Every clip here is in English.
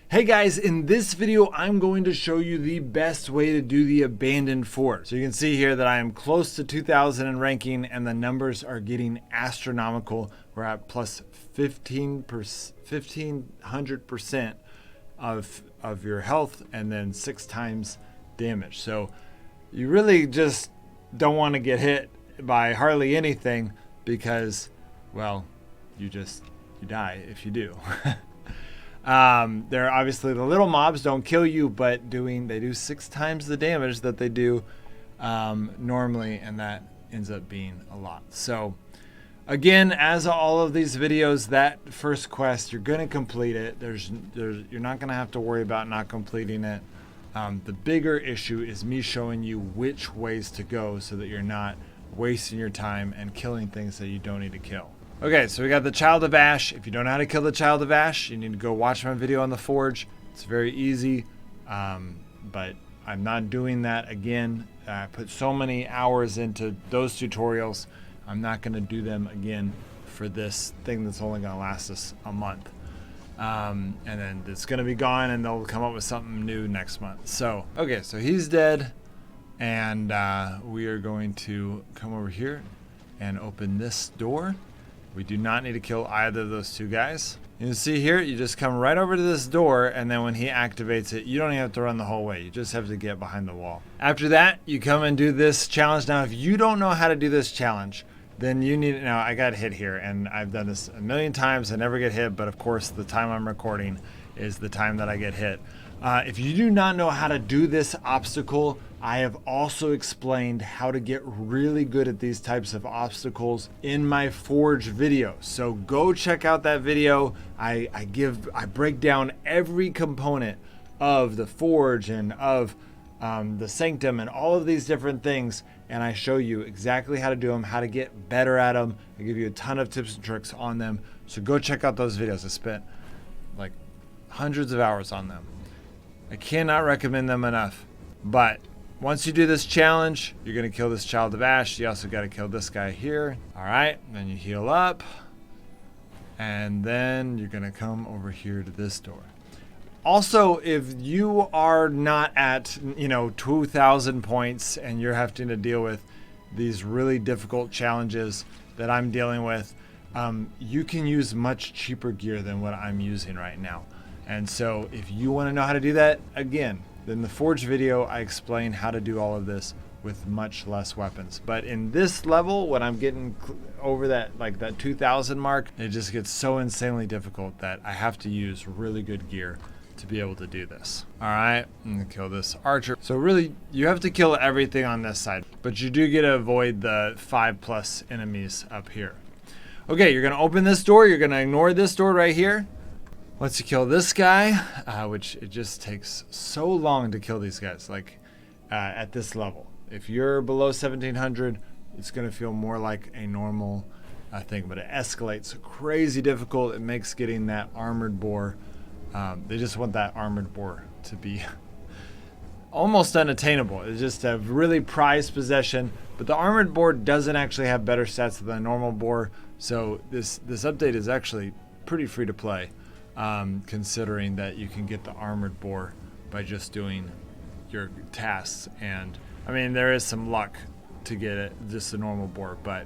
Hey guys, in this video, I'm going to show you the best way to do the abandoned fort. So you can see here that I am close to 2000 in ranking and the numbers are getting astronomical. We're at plus 1500% of your health and then 6 times damage. So you really just don't want to get hit by hardly anything because, well, you die if you do. They're obviously the little mobs don't kill you, but they do 6 times the damage that they do normally, and that ends up being a lot. So again, as all of these videos, that first quest, you're going to complete it. You're not going to have to worry about not completing it. The bigger issue is me showing you which ways to go so that you're not wasting your time and killing things that you don't need to kill. Okay, so we got the Child of Ash. If you don't know how to kill the Child of Ash, you need to go watch my video on the Forge. It's very easy, but I'm not doing that again. I put so many hours into those tutorials. I'm not going to do them again for this thing that's only going to last us a month. And then it's going to be gone and they'll come up with something new next month. So, okay, so he's dead. And we are going to come over here and open this door. We do not need to kill either of those two guys. You can see here, you just come right over to this door, and then when he activates it, you don't even have to run the whole way. You just have to get behind the wall. After that, you come and do this challenge. Now, if you don't know how to do this challenge, then you need, now I got hit here, and I've done this a million times. I never get hit, but of course, the time I'm recording is the time that I get hit. If you do not know how to do this obstacle, I have also explained how to get really good at these types of obstacles in my Forge video. So go check out that video. I break down every component of the Forge and of the Sanctum and all of these different things, and I show you exactly how to do them, how to get better at them. I give you a ton of tips and tricks on them. So go check out those videos. I spent like hundreds of hours on them. I cannot recommend them enough. But once you do this challenge, you're going to kill this Child of Ash. You also got to kill this guy here. All right, then you heal up. And then you're going to come over here to this door. Also, if you are not at, 2,000 points and you're having to deal with these really difficult challenges that I'm dealing with, you can use much cheaper gear than what I'm using right now. And so if you want to know how to do that, again, in the Forge video, I explain how to do all of this with much less weapons. But in this level, when I'm getting over that, like that 2,000 mark, it just gets so insanely difficult that I have to use really good gear to be able to do this. All right, I'm gonna kill this archer. So really, you have to kill everything on this side, but you do get to avoid the 5+ enemies up here. Okay, you're gonna open this door. You're gonna ignore this door right here. Once you kill this guy, which it just takes so long to kill these guys, like at this level. If you're below 1700, it's going to feel more like a normal thing, but it escalates crazy difficult. It makes getting that armored boar, they just want that armored boar to be almost unattainable. It's just a really prized possession, but the armored boar doesn't actually have better stats than the normal boar, so this update is actually pretty free to play. Considering that you can get the armored boar by just doing your tasks, and I mean there is some luck to get it just a normal boar, but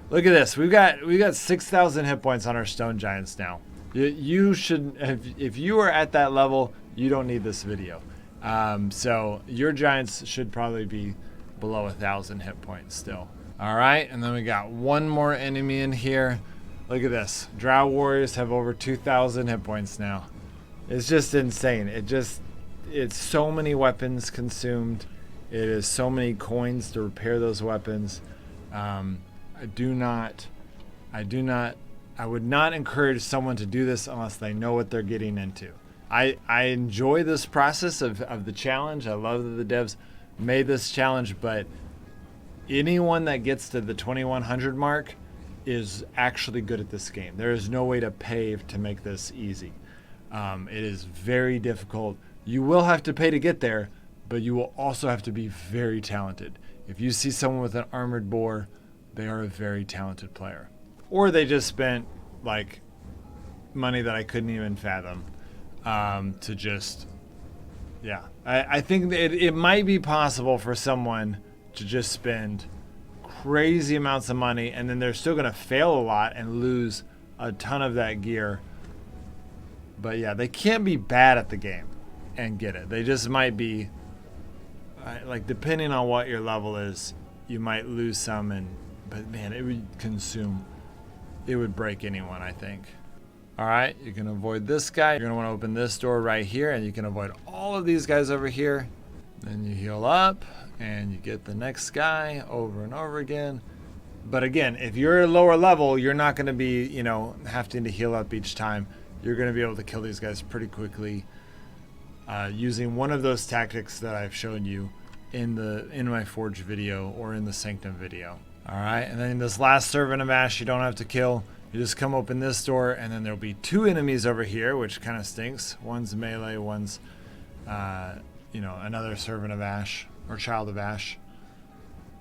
look at this. We got 6,000 hit points on our stone giants now. You should, if you are at that level, you don't need this video. So your giants should probably be below 1,000 hit points still. All right, and then we got one more enemy in here. Look at this. Drow warriors have over 2,000 hit points now. It's just insane. It's so many weapons consumed. It is so many coins to repair those weapons. I would not encourage someone to do this unless they know what they're getting into. I enjoy this process of the challenge. I love that the devs made this challenge, but anyone that gets to the 2,100 mark is actually good at this game. There is no way to pay to make this easy. It is very difficult. You will have to pay to get there, but you will also have to be very talented. If you see someone with an armored boar, they are a very talented player. Or they just spent like money that I couldn't even fathom to just, yeah. I think that it might be possible for someone to just spend crazy amounts of money and then they're still going to fail a lot and lose a ton of that gear. But yeah, they can't be bad at the game and get it. They just might be, like, depending on what your level is, you might lose some, but man, it would break anyone, I think. All right, you can avoid this guy. You're gonna wanna open this door right here, and you can avoid all of these guys over here. Then you heal up, and you get the next guy over and over again. But again, if you're a lower level, you're not gonna be, having to heal up each time. You're gonna be able to kill these guys pretty quickly using one of those tactics that I've shown you in my Forge video or in the Sanctum video. All right, and then this last Servant of Ash, you don't have to kill. You just come open this door, and then there'll be two enemies over here, which kind of stinks. One's melee, one's, another Servant of Ash or Child of Ash.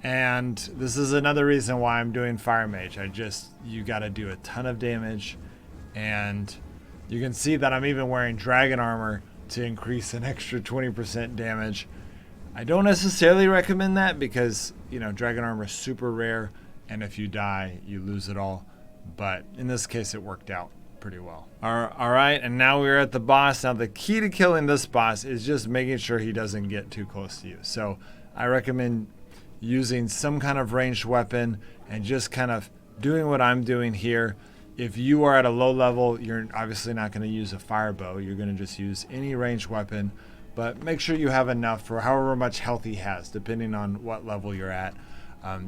And this is another reason why I'm doing Fire Mage. You got to do a ton of damage, and you can see that I'm even wearing Dragon Armor to increase an extra 20% damage. I don't necessarily recommend that because, Dragon Armor is super rare, and if you die, you lose it all. But in this case, it worked out pretty well. All right, and now we're at the boss. Now, the key to killing this boss is just making sure he doesn't get too close to you. So I recommend using some kind of ranged weapon and just kind of doing what I'm doing here. If you are at a low level, you're obviously not going to use a fire bow. You're going to just use any ranged weapon. But make sure you have enough for however much health he has, depending on what level you're at.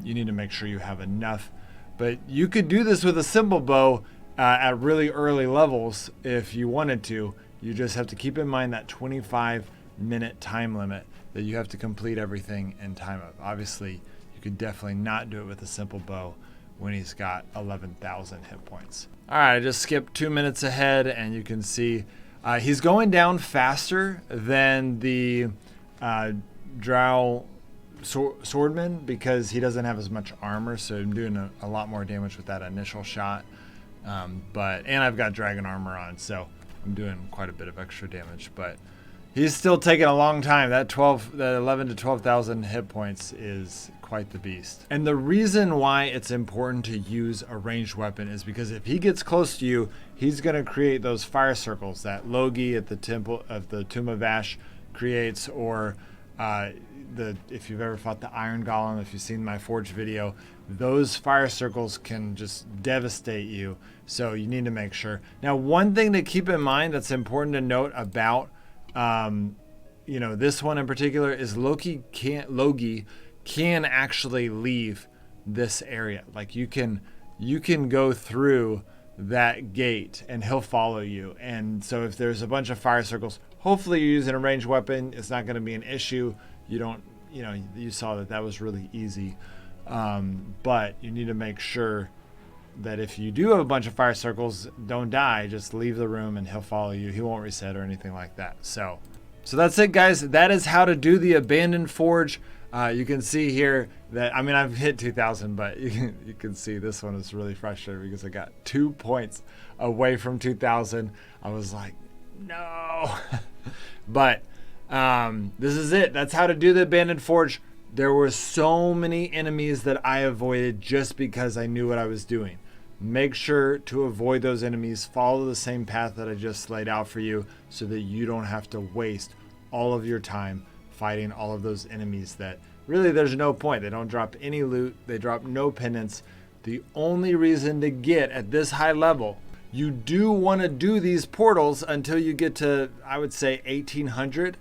You need to make sure you have enough. But you could do this with a simple bow at really early levels if you wanted to. You just have to keep in mind that 25-minute time limit that you have to complete everything in time of. Obviously, you could definitely not do it with a simple bow when he's got 11,000 hit points. All right, I just skipped 2 minutes ahead, and you can see he's going down faster than the Drow Swordman because he doesn't have as much armor, so I'm doing a lot more damage with that initial shot. And I've got Dragon Armor on, so I'm doing quite a bit of extra damage. But he's still taking a long time. That 11 to 12,000 hit points is quite the beast. And the reason why it's important to use a ranged weapon is because if he gets close to you, he's going to create those fire circles that Logi at the Temple of the Tomb of Ash creates, or if you've ever fought the Iron Golem, if you've seen my Forge video, those fire circles can just devastate you. So you need to make sure. Now, one thing to keep in mind that's important to note about this one in particular is Logi can actually leave this area. Like you can go through that gate and he'll follow you. And so if there's a bunch of fire circles, hopefully you're using a ranged weapon. It's not going to be an issue. You saw that was really easy. But you need to make sure that if you do have a bunch of fire circles, don't die. Just leave the room and he'll follow you. He won't reset or anything like that. So that's it, guys. That is how to do the Abandoned Forge. You can see here that, I've hit 2,000, but you can see this one is really frustrating because I got 2 points away from 2,000. I was like, no. But this is it. That's how to do the Abandoned Forge. There were so many enemies that I avoided just because I knew what I was doing. Make sure to avoid those enemies. Follow the same path that I just laid out for you so that you don't have to waste all of your time fighting all of those enemies that really there's no point. They don't drop any loot. They drop no penance. The only reason to get at this high level, you do want to do these portals until you get to, I would say, 1800,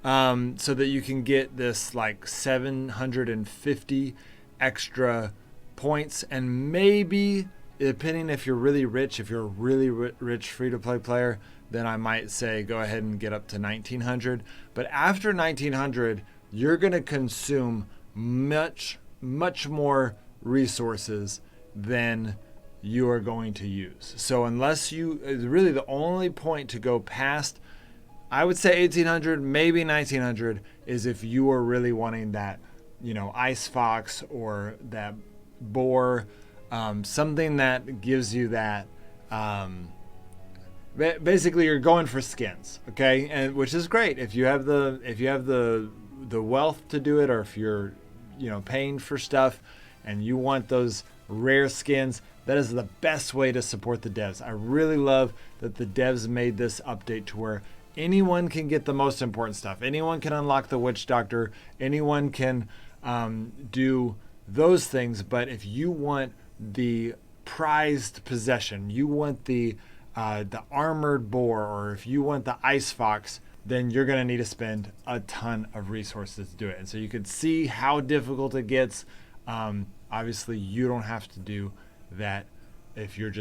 so that you can get this like 750 extra points, and maybe, depending if you're really rich, if you're a really rich free-to-play player, then I might say go ahead and get up to 1900. But after 1900, you're going to consume much more resources than you are going to use. So unless really the only point to go past, I would say 1800, maybe 1900, is if you are really wanting that, Ice Fox or that Boar, something that gives you that, basically you're going for skins, okay, and which is great if you have the wealth to do it, or if you're paying for stuff and you want those rare skins. That is the best way to support the devs. I really love that the devs made this update to where anyone can get the most important stuff. Anyone can unlock the Witch Doctor. Anyone can do those things. But if you want the prized possession, you want the armored boar, or if you want the ice fox, then you're going to need to spend a ton of resources to do it. And so you can see how difficult it gets. Obviously, you don't have to do that if you're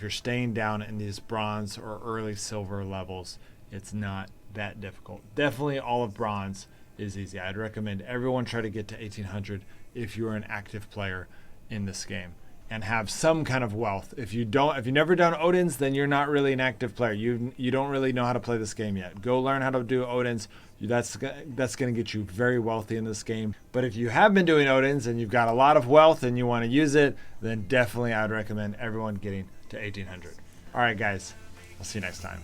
staying down in these bronze or early silver levels. It's not that difficult. Definitely all of bronze is easy. I'd recommend everyone try to get to 1800 if you're an active player in this game and have some kind of wealth. If you've never done Odin's, then you're not really an active player. You don't really know how to play this game yet. Go learn how to do Odin's. That's going to get you very wealthy in this game. But if you have been doing Odin's and you've got a lot of wealth and you want to use it, then definitely I'd recommend everyone getting to 1800. All right, guys, I'll see you next time.